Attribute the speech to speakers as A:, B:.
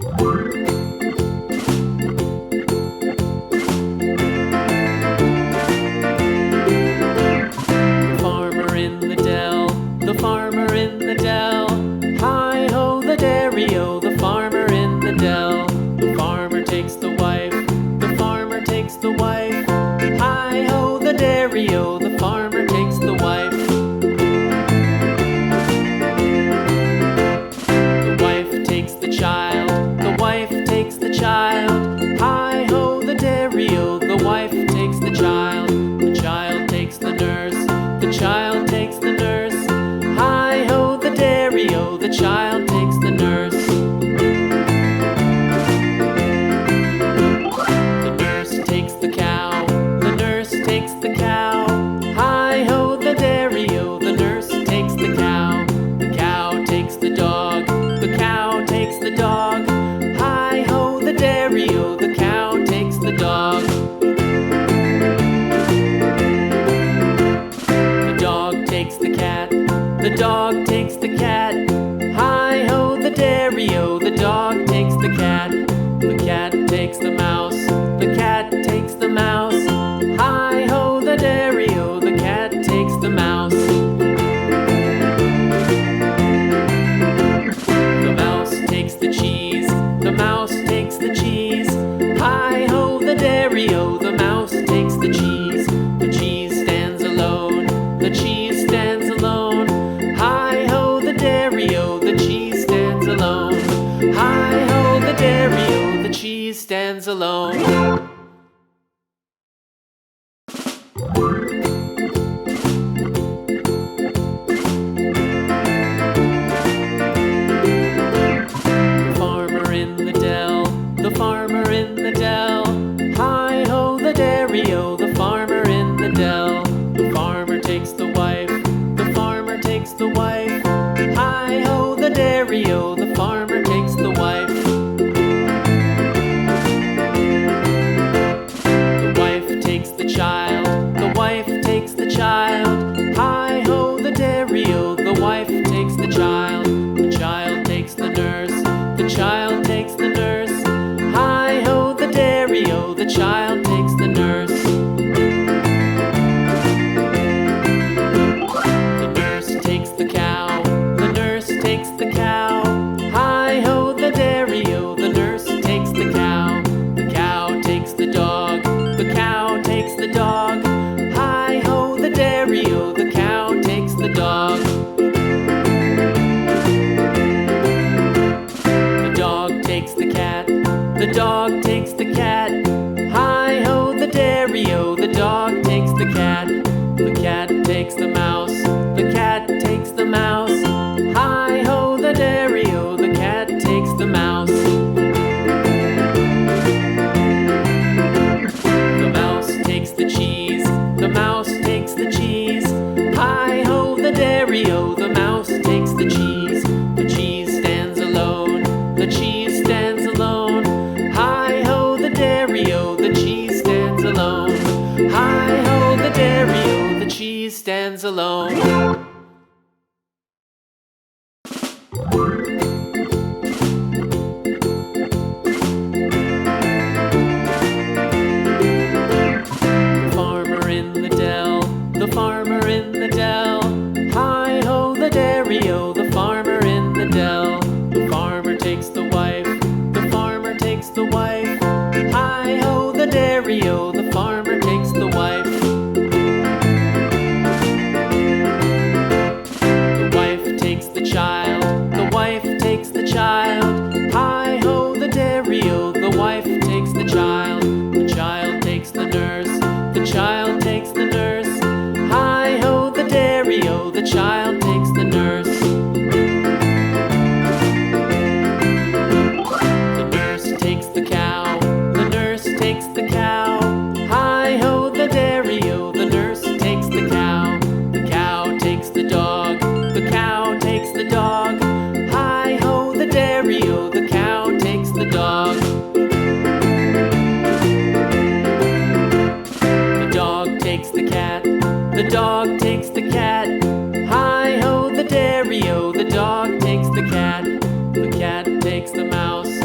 A: Farmer in the dell, the farmer in the dell. Hi-ho, the dairy-o, the farmer in the dell. The farmer takes the wife, the farmer takes the wife. Hi-ho, the dairy-o, the farmer takes the wife. The wife takes the child, the wife takes the child. Hi-ho, the dairy-o, the wife takes the child. The child takes the nurse, the child takes the nurse. Hi-ho, the dairy-o, the child takes the nurse. The nurse takes the cow, the nurse takes the cow. Hi-ho, the dairy-o, the nurse takes the cow. The cow takes the dog, the cow takes the dog. Hi-ho, the dairy-o, the cow takes the dog. The dog takes the cat, the dog takes the cat. Hi-ho, the dairy-o, the dog takes the cat. The cat takes the mouse, the cat takes the mouse. Hi-ho, the dairy-o, the cat takes the mouse. The mouse takes the cheese, the mouse takes the cheese. Hi-ho, the dairy-o, the mouse takes the cheese. The cheese stands alone, the cheese stands alone. Hi-ho, the dairy-o, the cheese stands alone. Hi-ho, the dairy-o, the cheese stands alone. The farmer in the dell, the farmer in the dell. Hi-ho, the dairy-o, the farmer in the dell. The farmer takes the wife, the farmer takes the wife. Hi-ho, the dairy-o, the farmer takes the wife. The wife takes the child, the wife takes the child. Hi-ho, the dairy-o, the wife takes the child. The child takes the nurse, the child takes the nurse. Hi-ho, the dairy-o, the child takes the nurse. The nurse takes the cow, the nurse takes the cow. Hi-ho, the dairy-o, the nurse takes the cow. The cow takes the dog, the cow takes the dog. Hi-ho, the dairy-o, the cow takes the dog. The dog takes the cat, the dog takes the cat. Hi-ho, the dairy-o, the dog takes the cat. The cat takes the mouse, the cat takes the mouse. Hi-ho, the dairy-o, the cat takes the mouse. The mouse takes the cheese, the mouse takes the cheese. Hi-ho, the dairy-o, the mouse takes the cheese. The cheese stands alone, the cheese stands alone. Hi-ho, the dairy-o, the cheese stands alone. Hi-ho, the dairy-o, the cheese stands alone. The farmer in the dell, the farmer in the dell. Hi-ho, the dairy-o, the farmer in the dell. The farmer takes the wife, the farmer takes the wife. Hi-ho, the dairy-o, the farmer takes the wife. The wife takes the child, the wife takes the child. Hi-ho, the dairy-o, the wife takes the child. The child takes the nurse, the child takes the nurse. Hi-ho, the dairy-o, the child takes the nurse. The nurse takes the cow, the nurse takes the cow. Hi-ho, the dairy-o, the nurse takes the cow. The cow takes the dog, the cow takes the dog. Hi-ho, the dairy-o, the cow takes the dog. The dog takes the cat, the dog takes the cat. Hi-ho, the dairy-o, the dog takes the cat. The cat takes the mouse,